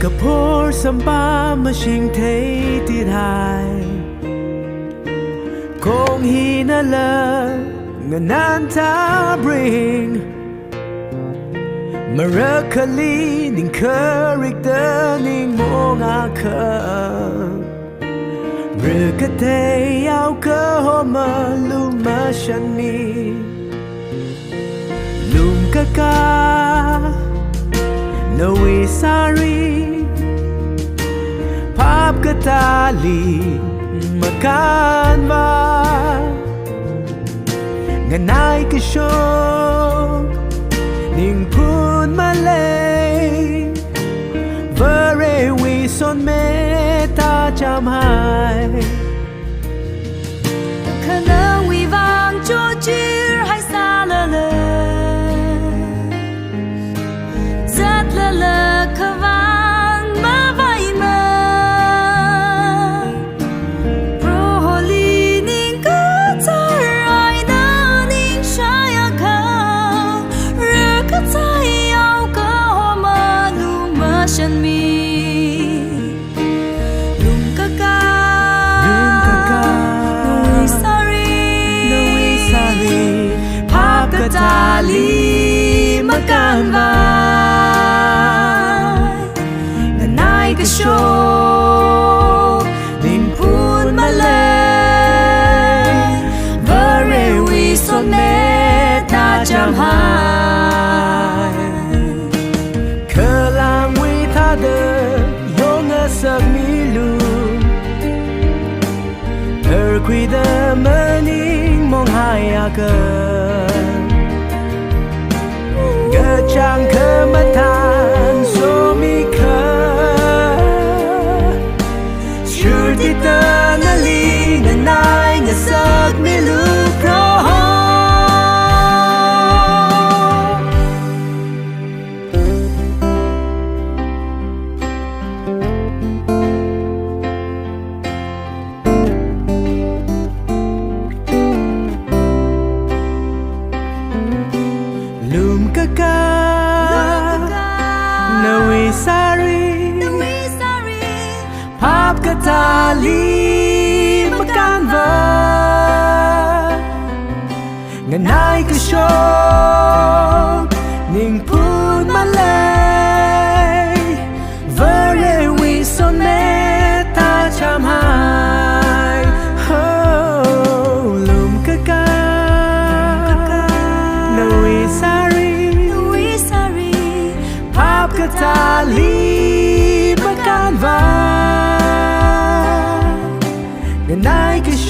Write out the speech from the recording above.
กโพสัมปามาชิงเทติไทยคงฮีนาเลงนานทาบริงมาเรคลีนิ่งเคริกเดนิ่งโมงอาเคเรือกเทยาวเกหอมาลุมาฉันมีลุมกะกานวิสารีภาพกตาลีมาการวางานายกโชกนิ่งพูนมาเลยเวเรวีสนเมตาจำหาย可能遗忘就只还洒了了zat了了渴望马外门 Broholi 宁可在爱的宁沙呀靠日可在要个我们路马神秘ตาลีมาการวายนายก็โชนิ่งพูดมาเลยเวเรวีสนเมตาจำหายเคลางวิทาเดยงสักมิลูเธอคุยเดเมื่อนิ่งมองหายอาเกchẳng khờ mà than số mi khờ chưa đi ta na li na nai na sắc mi lu pro lùm ca ca Yursari ภาพกตาลีมาการวางานายก็โชกนิ่งพูดมาเลยเวเรวีสนเมตาจำหายลุมกะกานวิสารีภาพกตาลีมาการวางานายก็โช